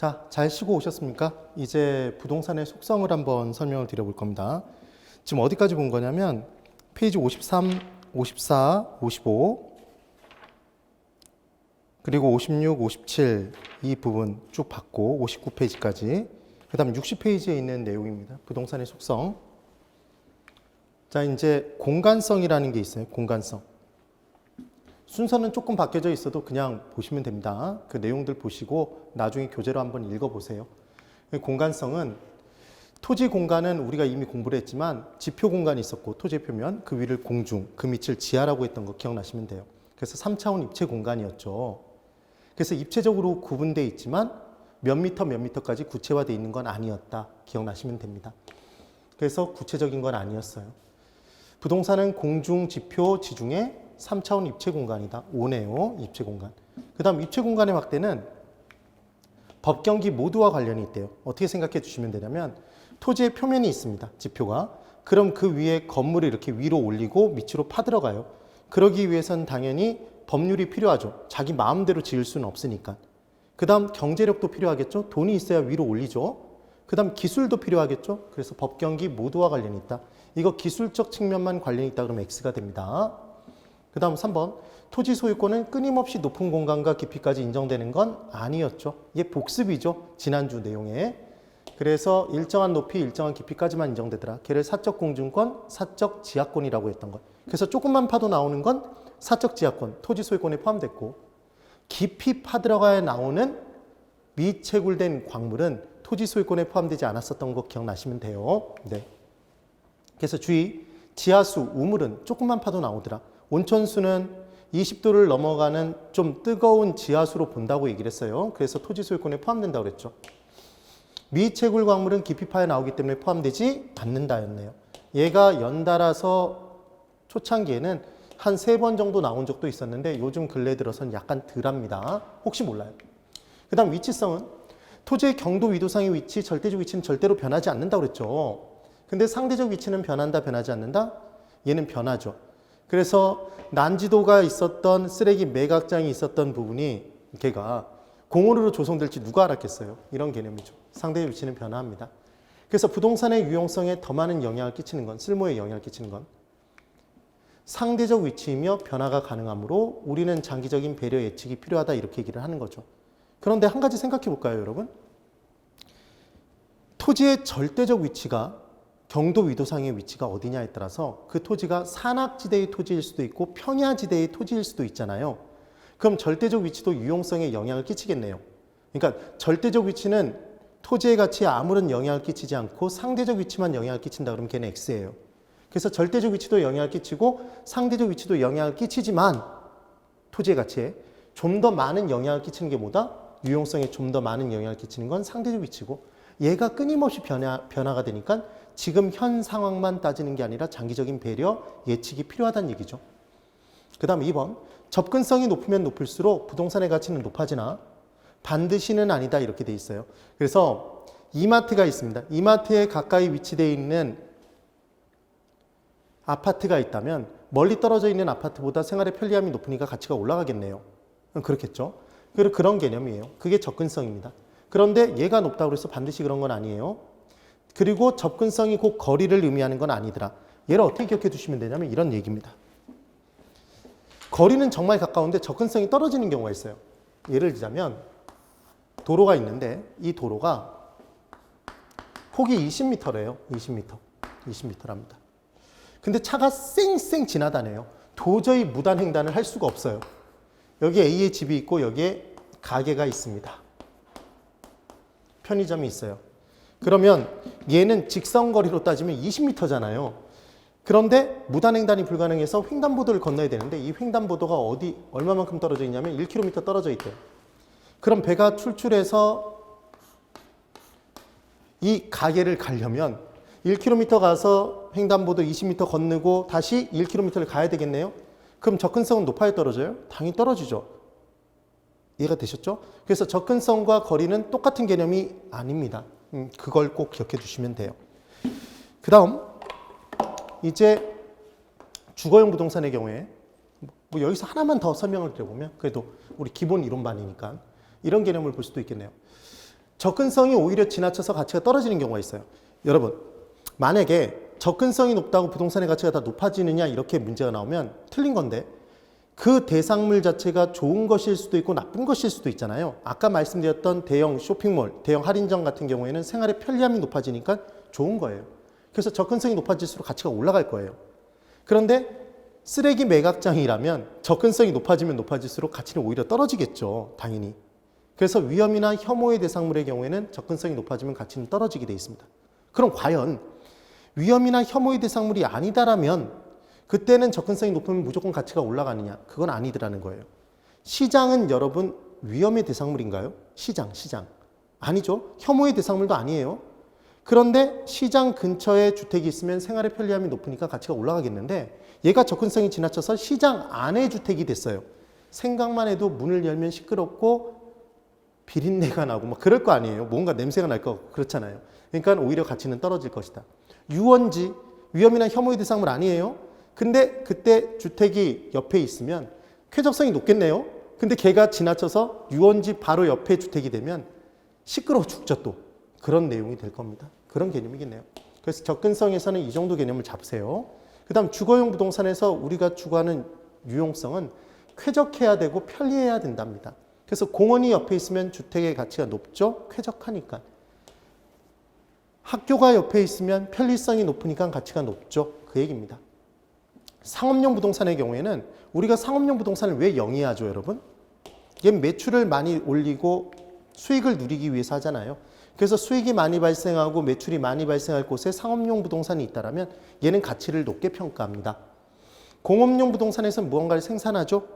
자, 잘 쉬고 오셨습니까? 이제 부동산의 속성을 한번 설명을 드려볼 겁니다. 지금 어디까지 본 거냐면 페이지 53, 54, 55 그리고 56, 57 이 부분 쭉 봤고 59페이지까지 그 다음 60페이지에 있는 내용입니다. 부동산의 속성. 자, 이제 공간성이라는 게 있어요. 공간성. 순서는 조금 바뀌어져 있어도 그냥 보시면 됩니다. 그 내용들 보시고 나중에 교재로 한번 읽어보세요. 공간성은 토지 공간은 우리가 이미 공부를 했지만 지표 공간이 있었고 토지의 표면, 그 위를 공중, 그 밑을 지하라고 했던 거 기억나시면 돼요. 그래서 3차원 입체 공간이었죠. 그래서 입체적으로 구분되어 있지만 몇 미터까지 구체화되어 있는 건 아니었다. 기억나시면 됩니다. 그래서 구체적인 건 아니었어요. 부동산은 공중, 지표, 지중해 3차원 입체 공간이다. 오네요. 입체 공간. 그 다음 입체 공간의 확대는 법경기 모두와 관련이 있대요. 어떻게 생각해 주시면 되냐면 토지의 표면이 있습니다. 지표가. 그럼 그 위에 건물을 이렇게 위로 올리고 밑으로 파들어가요. 그러기 위해서는 당연히 법률이 필요하죠. 자기 마음대로 지을 수는 없으니까. 그 다음 경제력도 필요하겠죠. 돈이 있어야 위로 올리죠. 그 다음 기술도 필요하겠죠. 그래서 법경기 모두와 관련이 있다. 이거 기술적 측면만 관련이 있다 그러면 X가 됩니다. 그 다음 3번. 토지 소유권은 끊임없이 높은 공간과 깊이까지 인정되는 건 아니었죠. 이게 복습이죠. 지난주 내용에. 그래서 일정한 높이, 일정한 깊이까지만 인정되더라. 걔를 사적 공중권, 사적 지하권이라고 했던 것. 그래서 조금만 파도 나오는 건 사적 지하권, 토지 소유권에 포함됐고 깊이 파들어가야 나오는 미채굴된 광물은 토지 소유권에 포함되지 않았었던 거 기억나시면 돼요. 네. 그래서 주의, 지하수, 우물은 조금만 파도 나오더라. 온천수는 20도를 넘어가는 좀 뜨거운 지하수로 본다고 얘기를 했어요. 그래서 토지 소유권에 포함된다고 그랬죠. 미채굴 광물은 깊이 파에 나오기 때문에 포함되지 않는다였네요. 얘가 연달아서 초창기에는 한 3번 정도 나온 적도 있었는데 요즘 근래 들어서는 약간 덜합니다. 혹시 몰라요. 그 다음 위치성은 토지의 경도 위도상의 위치, 절대적 위치는 절대로 변하지 않는다고 그랬죠. 근데 상대적 위치는 변한다, 변하지 않는다? 얘는 변하죠. 그래서 난지도가 있었던 쓰레기 매각장이 있었던 부분이 걔가 공원으로 조성될지 누가 알았겠어요. 이런 개념이죠. 상대적 위치는 변화합니다. 그래서 부동산의 유용성에 더 많은 영향을 끼치는 건, 쓸모에 영향을 끼치는 건 상대적 위치이며 변화가 가능하므로 우리는 장기적인 배려 예측이 필요하다 이렇게 얘기를 하는 거죠. 그런데 한 가지 생각해 볼까요, 여러분? 토지의 절대적 위치가 경도 위도상의 위치가 어디냐에 따라서 그 토지가 산악지대의 토지일 수도 있고 평야지대의 토지일 수도 있잖아요. 그럼 절대적 위치도 유용성에 영향을 끼치겠네요. 그러니까 절대적 위치는 토지의 가치에 아무런 영향을 끼치지 않고 상대적 위치만 영향을 끼친다 그러면 걔는 X예요. 그래서 절대적 위치도 영향을 끼치고 상대적 위치도 영향을 끼치지만 토지의 가치에 좀 더 많은 영향을 끼치는 게 뭐다? 유용성에 좀 더 많은 영향을 끼치는 건 상대적 위치고 얘가 끊임없이 변화가 되니까 지금 현 상황만 따지는 게 아니라 장기적인 배려, 예측이 필요하다는 얘기죠. 그 다음 2번. 접근성이 높으면 높을수록 부동산의 가치는 높아지나 반드시는 아니다 이렇게 돼 있어요. 그래서 이마트가 있습니다. 이마트에 가까이 위치되어 있는 아파트가 있다면 멀리 떨어져 있는 아파트보다 생활의 편리함이 높으니까 가치가 올라가겠네요. 그렇겠죠. 그런 개념이에요. 그게 접근성입니다. 그런데 얘가 높다고 해서 반드시 그런 건 아니에요. 그리고 접근성이 곧 거리를 의미하는 건 아니더라. 얘를 어떻게 기억해 두시면 되냐면 이런 얘기입니다. 거리는 정말 가까운데 접근성이 떨어지는 경우가 있어요. 예를 들자면 도로가 있는데 이 도로가 폭이 20m래요. 20m랍니다. 근데 차가 쌩쌩 지나다녀요. 도저히 무단횡단을 할 수가 없어요. 여기 A의 집이 있고 여기에 가게가 있습니다. 편의점이 있어요. 그러면 얘는 직선거리로 따지면 20m잖아요. 그런데 무단횡단이 불가능해서 횡단보도를 건너야 되는데 이 횡단보도가 얼마만큼 떨어져 있냐면 1km 떨어져 있대요. 그럼 배가 출출해서 이 가게를 가려면 1km 가서 횡단보도 20m 건너고 다시 1km를 가야 되겠네요. 그럼 접근성은 높아야 떨어져요? 당연히 떨어지죠. 이해가 되셨죠? 그래서 접근성과 거리는 똑같은 개념이 아닙니다. 그걸 꼭 기억해 두시면 돼요. 그 다음 이제 주거용 부동산의 경우에 뭐 여기서 하나만 더 설명을 드려보면 그래도 우리 기본 이론반이니까 이런 개념을 볼 수도 있겠네요. 접근성이 오히려 지나쳐서 가치가 떨어지는 경우가 있어요. 여러분, 만약에 접근성이 높다고 부동산의 가치가 다 높아지느냐 이렇게 문제가 나오면 틀린 건데, 그 대상물 자체가 좋은 것일 수도 있고 나쁜 것일 수도 있잖아요. 아까 말씀드렸던 대형 쇼핑몰, 대형 할인점 같은 경우에는 생활의 편리함이 높아지니까 좋은 거예요. 그래서 접근성이 높아질수록 가치가 올라갈 거예요. 그런데 쓰레기 매각장이라면 접근성이 높아지면 높아질수록 가치는 오히려 떨어지겠죠. 당연히. 그래서 위험이나 혐오의 대상물의 경우에는 접근성이 높아지면 가치는 떨어지게 돼 있습니다. 그럼 과연 위험이나 혐오의 대상물이 아니다라면 그때는 접근성이 높으면 무조건 가치가 올라가느냐? 그건 아니더라는 거예요. 시장은 여러분 위험의 대상물인가요? 시장. 아니죠. 혐오의 대상물도 아니에요. 그런데 시장 근처에 주택이 있으면 생활의 편리함이 높으니까 가치가 올라가겠는데, 얘가 접근성이 지나쳐서 시장 안에 주택이 됐어요. 생각만 해도 문을 열면 시끄럽고 비린내가 나고 막 그럴 거 아니에요. 뭔가 냄새가 날 거 같고 그렇잖아요. 그러니까 오히려 가치는 떨어질 것이다. 유원지, 위험이나 혐오의 대상물 아니에요. 근데 그때 주택이 옆에 있으면 쾌적성이 높겠네요. 근데 걔가 지나쳐서 유원지 바로 옆에 주택이 되면 시끄러워 죽죠 또. 그런 내용이 될 겁니다. 그런 개념이겠네요. 그래서 접근성에서는 이 정도 개념을 잡으세요. 그 다음 주거용 부동산에서 우리가 추구하는 유용성은 쾌적해야 되고 편리해야 된답니다. 그래서 공원이 옆에 있으면 주택의 가치가 높죠. 쾌적하니까. 학교가 옆에 있으면 편리성이 높으니까 가치가 높죠. 그 얘기입니다. 상업용 부동산의 경우에는 우리가 상업용 부동산을 왜 영위하죠, 여러분? 얘 매출을 많이 올리고 수익을 누리기 위해서 하잖아요. 그래서 수익이 많이 발생하고 매출이 많이 발생할 곳에 상업용 부동산이 있다면 얘는 가치를 높게 평가합니다. 공업용 부동산에서 무언가를 생산하죠.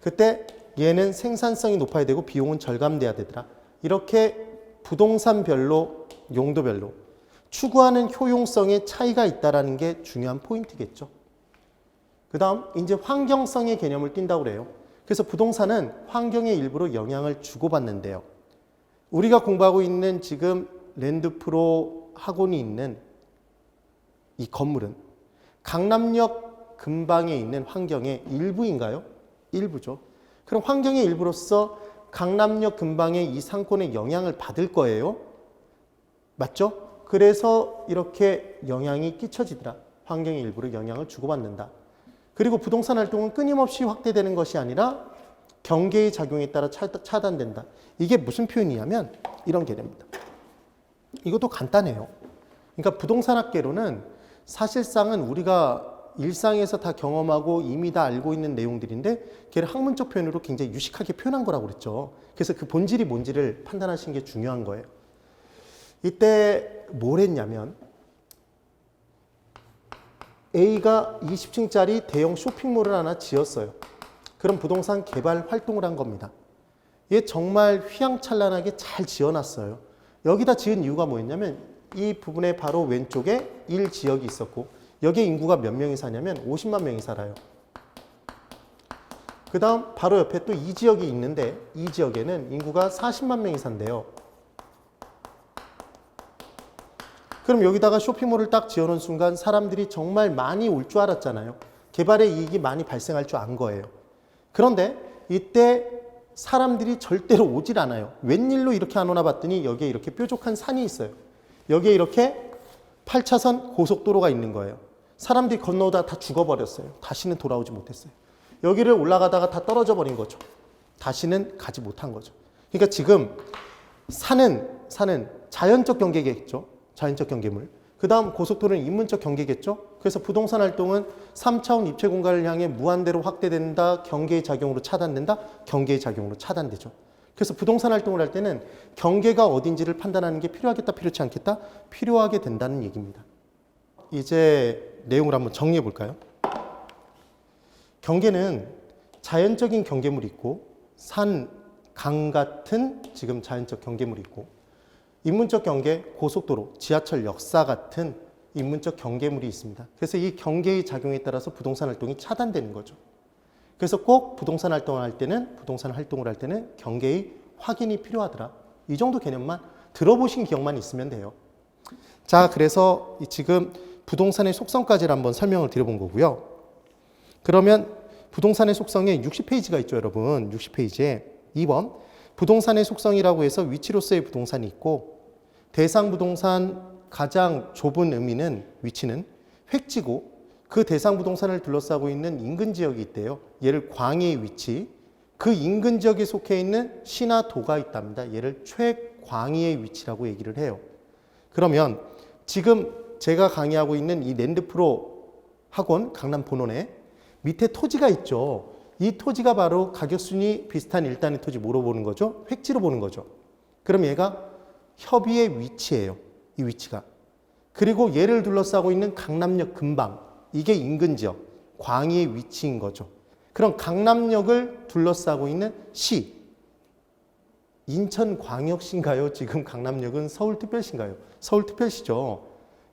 그때 얘는 생산성이 높아야 되고 비용은 절감돼야 되더라. 이렇게 부동산별로, 용도별로 추구하는 효용성의 차이가 있다는 게 중요한 포인트겠죠. 그 다음 이제 환경성의 개념을 띈다고 그래요. 그래서 부동산은 환경의 일부로 영향을 주고받는데요. 우리가 공부하고 있는 지금 랜드프로 학원이 있는 이 건물은 강남역 근방에 있는 환경의 일부인가요? 일부죠. 그럼 환경의 일부로서 강남역 근방의 이 상권의 영향을 받을 거예요. 맞죠? 그래서 이렇게 영향이 끼쳐지더라. 환경의 일부로 영향을 주고받는다. 그리고 부동산 활동은 끊임없이 확대되는 것이 아니라 경계의 작용에 따라 차단된다. 이게 무슨 표현이냐면 이런 개념입니다. 이것도 간단해요. 그러니까 부동산학계로는 사실상은 우리가 일상에서 다 경험하고 이미 다 알고 있는 내용들인데 걔를 학문적 표현으로 굉장히 유식하게 표현한 거라고 그랬죠. 그래서 그 본질이 뭔지를 판단하시는 게 중요한 거예요. 이때 뭘 했냐면 A가 20층짜리 대형 쇼핑몰을 하나 지었어요. 그럼 부동산 개발 활동을 한 겁니다. 얘 정말 휘황찬란하게 잘 지어놨어요. 여기다 지은 이유가 뭐였냐면 이 부분의 바로 왼쪽에 1지역이 있었고 여기에 인구가 몇 명이 사냐면 50만 명이 살아요. 그 다음 바로 옆에 또 2지역이 있는데 이 지역에는 인구가 40만 명이 산대요. 그럼 여기다가 쇼핑몰을 딱 지어놓은 순간 사람들이 정말 많이 올 줄 알았잖아요. 개발의 이익이 많이 발생할 줄 안 거예요. 그런데 이때 사람들이 절대로 오질 않아요. 웬일로 이렇게 안 오나 봤더니 여기에 이렇게 뾰족한 산이 있어요. 여기에 이렇게 8차선 고속도로가 있는 거예요. 사람들이 건너오다가 다 죽어버렸어요. 다시는 돌아오지 못했어요. 여기를 올라가다가 다 떨어져 버린 거죠. 다시는 가지 못한 거죠. 그러니까 지금 산은 자연적 경계겠죠. 자연적 경계물. 그 다음 고속도로는 인문적 경계겠죠. 그래서 부동산 활동은 3차원 입체 공간을 향해 무한대로 확대된다. 경계의 작용으로 차단된다. 경계의 작용으로 차단되죠. 그래서 부동산 활동을 할 때는 경계가 어딘지를 판단하는 게 필요하겠다, 필요치 않겠다? 필요하게 된다는 얘기입니다. 이제 내용을 한번 정리해 볼까요? 경계는 자연적인 경계물이 있고 산, 강 같은 지금 자연적 경계물이 있고 인문적 경계, 고속도로, 지하철 역사 같은 인문적 경계물이 있습니다. 그래서 이 경계의 작용에 따라서 부동산 활동이 차단되는 거죠. 그래서 꼭 부동산 활동을 할 때는 경계의 확인이 필요하더라. 이 정도 개념만 들어보신 기억만 있으면 돼요. 자, 그래서 지금 부동산의 속성까지를 한번 설명을 드려본 거고요. 그러면 부동산의 속성에 60페이지가 있죠, 여러분. 60페이지에 2번 부동산의 속성이라고 해서 위치로서의 부동산이 있고 대상 부동산 가장 좁은 의미는 위치는 획지고 그 대상 부동산을 둘러싸고 있는 인근 지역이 있대요. 얘를 광의 위치. 그 인근 지역에 속해 있는 시나 도가 있답니다. 얘를 최광의의 위치라고 얘기를 해요. 그러면 지금 제가 강의하고 있는 이 랜드프로 학원 강남 본원에 밑에 토지가 있죠. 이 토지가 바로 가격순위 비슷한 일단의 토지 뭐로 보는 거죠? 획지로 보는 거죠. 그럼 얘가 협의의 위치예요. 이 위치가. 그리고 얘를 둘러싸고 있는 강남역 근방. 이게 인근 지역, 광의의 위치인 거죠. 그럼 강남역을 둘러싸고 있는 시. 인천광역시인가요? 지금 강남역은 서울특별시인가요? 서울특별시죠.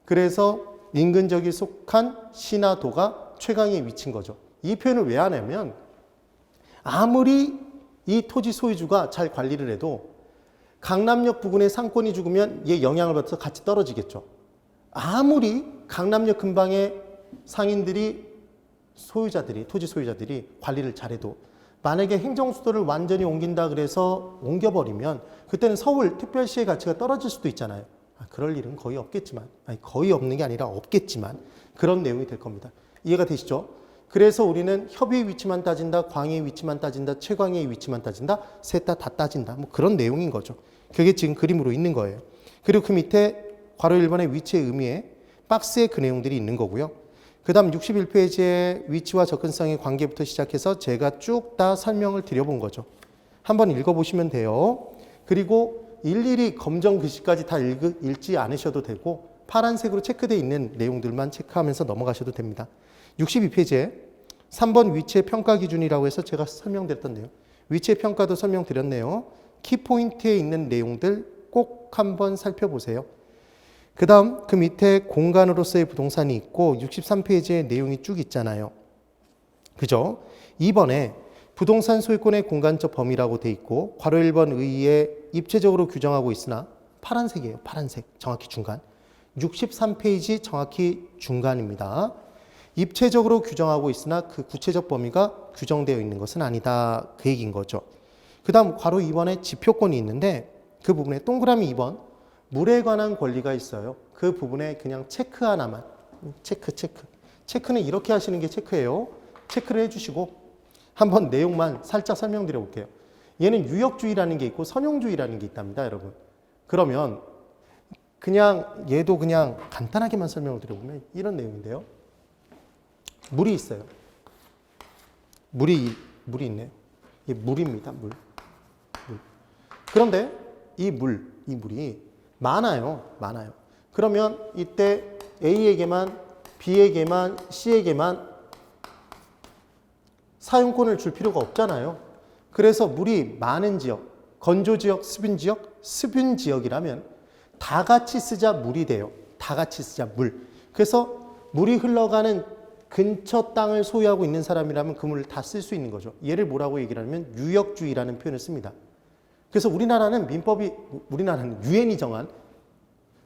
그래서 인근 지역에 속한 시나 도가 최강의 위치인 거죠. 이 표현을 왜 하냐면 아무리 이 토지 소유주가 잘 관리를 해도 강남역 부근의 상권이 죽으면 얘 영향을 받아서 같이 떨어지겠죠. 아무리 강남역 근방의 상인들이 토지 소유자들이 관리를 잘해도 만약에 행정수도를 완전히 옮긴다 그래서 옮겨버리면 그때는 서울 특별시의 가치가 떨어질 수도 있잖아요. 그럴 일은 거의 없겠지만, 거의 없는 게 아니라 없겠지만 그런 내용이 될 겁니다. 이해가 되시죠? 그래서 우리는 협의의 위치만 따진다, 광의의 위치만 따진다, 최광의의 위치만 따진다, 셋 다 따진다. 뭐 그런 내용인 거죠. 그게 지금 그림으로 있는 거예요. 그리고 그 밑에 괄호 1번의 위치의 의미에 박스에 그 내용들이 있는 거고요. 그 다음 61페이지에 위치와 접근성의 관계부터 시작해서 제가 쭉 다 설명을 드려본 거죠. 한번 읽어보시면 돼요. 그리고 일일이 검정 글씨까지 다 읽지 않으셔도 되고 파란색으로 체크되어 있는 내용들만 체크하면서 넘어가셔도 됩니다. 62페이지에 3번 위치의 평가 기준이라고 해서 제가 설명드렸던 내용. 위치의 평가도 설명드렸네요. 키포인트에 있는 내용들 꼭 한번 살펴보세요. 그 다음 그 밑에 공간으로서의 부동산이 있고 63페이지에 내용이 쭉 있잖아요. 그죠? 2번에 부동산 소유권의 공간적 범위라고 돼 있고 괄호 1번 의의에 입체적으로 규정하고 있으나 파란색이에요. 파란색. 정확히 중간. 63페이지 정확히 중간입니다. 입체적으로 규정하고 있으나 그 구체적 범위가 규정되어 있는 것은 아니다. 그 얘기인 거죠. 그 다음 괄호 2번에 지표권이 있는데 그 부분에 동그라미 2번 물에 관한 권리가 있어요. 그 부분에 그냥 체크 하나만. 체크는 이렇게 하시는 게 체크예요. 체크를 해주시고 한번 내용만 살짝 설명드려 볼게요. 얘는 유역주의라는 게 있고 선용주의라는 게 있답니다, 여러분. 그러면 그냥 얘도 그냥 간단하게만 설명을 드려보면 이런 내용인데요. 물이 있어요. 물이 있네요. 이게 물입니다, 물. 그런데 이 물이 많아요. 그러면 이때 A에게만, B에게만, C에게만 사용권을 줄 필요가 없잖아요. 그래서 물이 많은 지역, 건조지역, 수분지역이라면 다 같이 쓰자 물이 돼요. 다 같이 쓰자 물. 그래서 물이 흘러가는 근처 땅을 소유하고 있는 사람이라면 그 물을 다 쓸 수 있는 거죠. 얘를 뭐라고 얘기를 하면 유역주의라는 표현을 씁니다. 그래서 우리나라는 유엔이 정한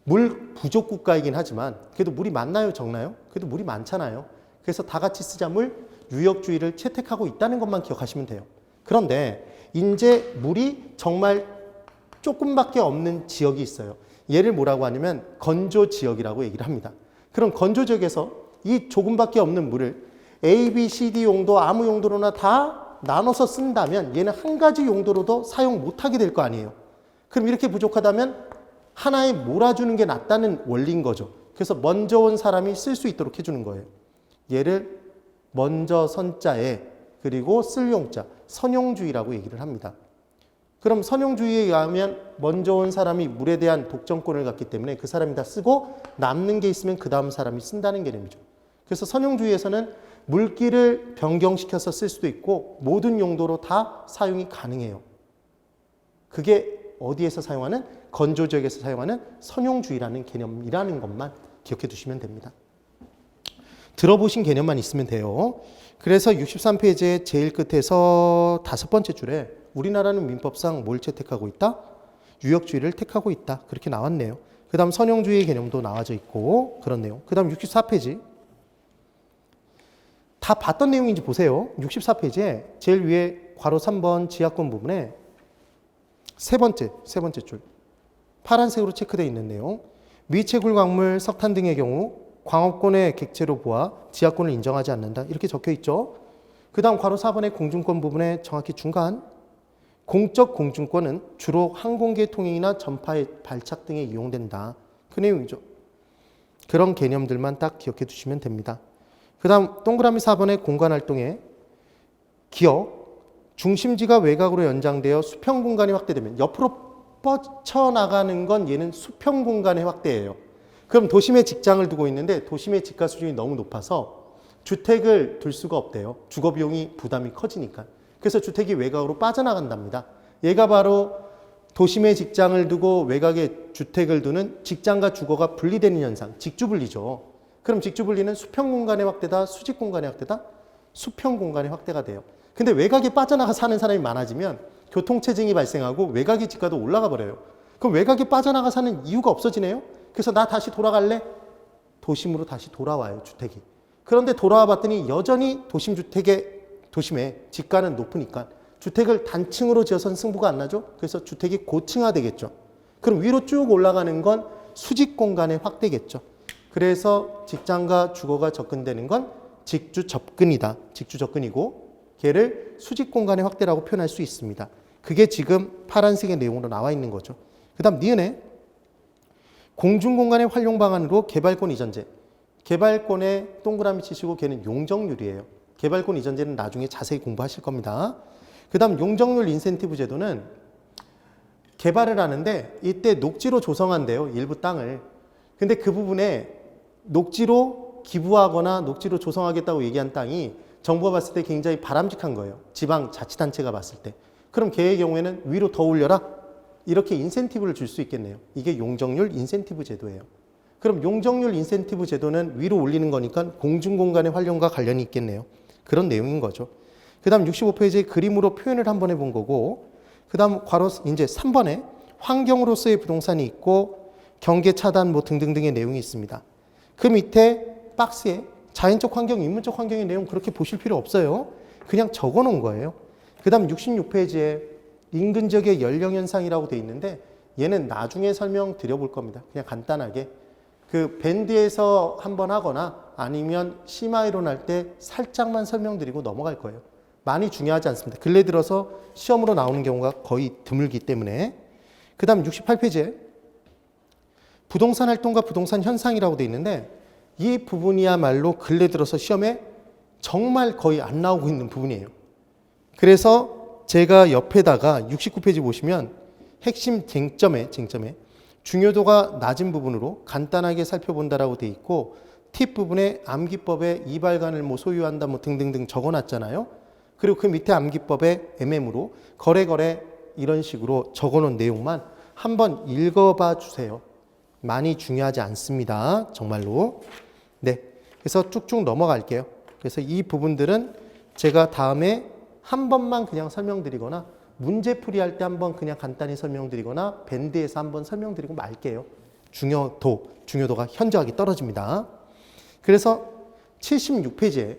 물 부족 국가이긴 하지만 그래도 물이 많나요, 적나요? 그래도 물이 많잖아요. 그래서 다 같이 쓰자 물, 유역주의를 채택하고 있다는 것만 기억하시면 돼요. 그런데 이제 물이 정말 조금밖에 없는 지역이 있어요. 얘를 뭐라고 하냐면 건조지역이라고 얘기를 합니다. 그럼 건조지역에서 이 조금밖에 없는 물을 A, B, C, D 용도 아무 용도로나 다 나눠서 쓴다면 얘는 한 가지 용도로도 사용 못하게 될 거 아니에요. 그럼 이렇게 부족하다면 하나에 몰아주는 게 낫다는 원리인 거죠. 그래서 먼저 온 사람이 쓸 수 있도록 해주는 거예요. 얘를 먼저 선자에 그리고 쓸 용자, 선용주의라고 얘기를 합니다. 그럼 선용주의에 의하면 먼저 온 사람이 물에 대한 독점권을 갖기 때문에 그 사람이 다 쓰고 남는 게 있으면 그 다음 사람이 쓴다는 개념이죠. 그래서 선용주의에서는 물기를 변경시켜서 쓸 수도 있고 모든 용도로 다 사용이 가능해요. 그게 어디에서 사용하는? 건조지역에서 사용하는 선용주의라는 개념이라는 것만 기억해 두시면 됩니다. 들어보신 개념만 있으면 돼요. 그래서 63페이지의 제일 끝에서 5번째 줄에 우리나라는 민법상 뭘 채택하고 있다? 유역주의를 택하고 있다. 그렇게 나왔네요. 그 다음 선용주의 개념도 나와져 있고 그런 내용. 그 다음 64페이지. 다 봤던 내용인지 보세요. 64페이지에 제일 위에 괄호 3번 지하권 부분에 세 번째 줄. 파란색으로 체크되어 있는 내용. 미채굴 광물, 석탄 등의 경우 광업권의 객체로 보아 지하권을 인정하지 않는다. 이렇게 적혀 있죠. 그 다음 괄호 4번의 공중권 부분에 정확히 중간. 공적 공중권은 주로 항공기의 통행이나 전파의 발착 등에 이용된다. 그 내용이죠. 그런 개념들만 딱 기억해 두시면 됩니다. 그 다음 동그라미 4번의 공간활동에 기억, 중심지가 외곽으로 연장되어 수평 공간이 확대되면 옆으로 뻗쳐나가는 건 얘는 수평 공간의 확대예요. 그럼 도심에 직장을 두고 있는데 도심의 집가 수준이 너무 높아서 주택을 둘 수가 없대요. 주거 비용이 부담이 커지니까. 그래서 주택이 외곽으로 빠져나간답니다. 얘가 바로 도심에 직장을 두고 외곽에 주택을 두는 직장과 주거가 분리되는 현상, 직주분리죠. 그럼 직주분리는 수평 공간의 확대다, 수직 공간의 확대다? 수평 공간의 확대가 돼요. 근데 외곽에 빠져나가 사는 사람이 많아지면 교통체증이 발생하고 외곽의 집가도 올라가 버려요. 그럼 외곽에 빠져나가 사는 이유가 없어지네요. 그래서 나 다시 돌아갈래? 도심으로 다시 돌아와요, 주택이. 그런데 돌아와 봤더니 여전히 도심에 집가는 높으니까 주택을 단층으로 지어서는 승부가 안 나죠. 그래서 주택이 고층화되겠죠. 그럼 위로 쭉 올라가는 건 수직 공간의 확대겠죠. 그래서 직장과 주거가 접근되는 건 직주 접근이다. 직주 접근이고 걔를 수직 공간의 확대라고 표현할 수 있습니다. 그게 지금 파란색의 내용으로 나와 있는 거죠. 그 다음 니은에 공중공간의 활용 방안으로 개발권 이전제. 개발권에 동그라미 치시고 걔는 용적률이에요. 개발권 이전제는 나중에 자세히 공부하실 겁니다. 그 다음 용적률 인센티브 제도는 개발을 하는데 이때 녹지로 조성한대요. 일부 땅을. 근데 그 부분에 녹지로 기부하거나 녹지로 조성하겠다고 얘기한 땅이 정부가 봤을 때 굉장히 바람직한 거예요. 지방자치단체가 봤을 때. 그럼 걔의 경우에는 위로 더 올려라? 이렇게 인센티브를 줄 수 있겠네요. 이게 용적률 인센티브 제도예요. 그럼 용적률 인센티브 제도는 위로 올리는 거니까 공중공간의 활용과 관련이 있겠네요. 그런 내용인 거죠. 그 다음 65페이지에 그림으로 표현을 한번 해본 거고, 그 다음 괄호 이제 3번에 환경으로서의 부동산이 있고 경계 차단 뭐 등등등의 내용이 있습니다. 그 밑에 박스에 자연적 환경, 인문적 환경의 내용 그렇게 보실 필요 없어요. 그냥 적어 놓은 거예요. 그 다음 66페이지에 인근 지역의 연령 현상이라고 돼 있는데 얘는 나중에 설명 드려볼 겁니다. 그냥 간단하게. 그 밴드에서 한번 하거나 아니면 심화이론 할 때 살짝만 설명드리고 넘어갈 거예요. 많이 중요하지 않습니다. 근래 들어서 시험으로 나오는 경우가 거의 드물기 때문에. 그 다음 68페이지에 부동산 활동과 부동산 현상이라고 돼 있는데 이 부분이야말로 근래 들어서 시험에 정말 거의 안 나오고 있는 부분이에요. 그래서 제가 옆에다가 69페이지 보시면 핵심 쟁점에 중요도가 낮은 부분으로 간단하게 살펴본다라고 돼 있고 팁 부분에 암기법에 이발관을 뭐 소유한다 뭐 등등등 적어놨잖아요. 그리고 그 밑에 암기법에 MM으로 거래 이런 식으로 적어놓은 내용만 한번 읽어봐 주세요. 많이 중요하지 않습니다. 정말로. 네, 그래서 쭉쭉 넘어갈게요. 그래서 이 부분들은 제가 다음에 한 번만 그냥 설명드리거나 문제풀이할 때 한번 그냥 간단히 설명드리거나 밴드에서 한번 설명드리고 말게요. 중요도가 현저하게 떨어집니다. 그래서 76페이지에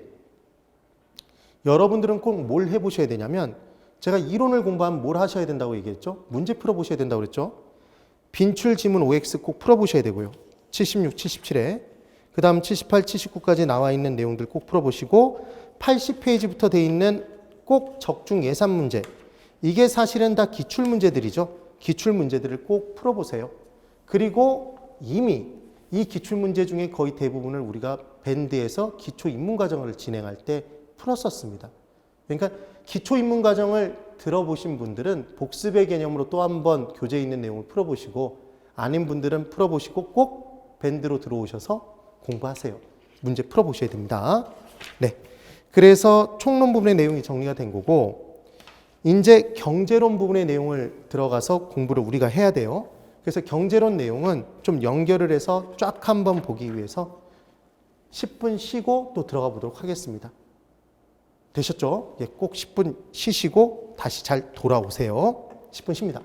여러분들은 꼭 뭘 해보셔야 되냐면 제가 이론을 공부하면 뭘 하셔야 된다고 얘기했죠? 문제 풀어보셔야 된다고 그랬죠? 빈출 지문 OX 꼭 풀어보셔야 되고요. 76, 77에 그 다음 78, 79까지 나와 있는 내용들 꼭 풀어보시고 80페이지부터 돼 있는 꼭 적중 예산 문제 이게 사실은 다 기출 문제들이죠. 기출 문제들을 꼭 풀어보세요. 그리고 이미 이 기출 문제 중에 거의 대부분을 우리가 밴드에서 기초 입문 과정을 진행할 때 풀었었습니다. 그러니까 기초 입문 과정을 들어보신 분들은 복습의 개념으로 또 한 번 교재에 있는 내용을 풀어보시고 아닌 분들은 풀어보시고 꼭 밴드로 들어오셔서 공부하세요. 문제 풀어보셔야 됩니다. 네, 그래서 총론 부분의 내용이 정리가 된 거고 이제 경제론 부분의 내용을 들어가서 공부를 우리가 해야 돼요. 그래서 경제론 내용은 좀 연결을 해서 쫙 한번 보기 위해서 10분 쉬고 또 들어가 보도록 하겠습니다. 되셨죠? 예, 꼭 10분 쉬시고 다시 잘 돌아오세요. 10분 쉽니다.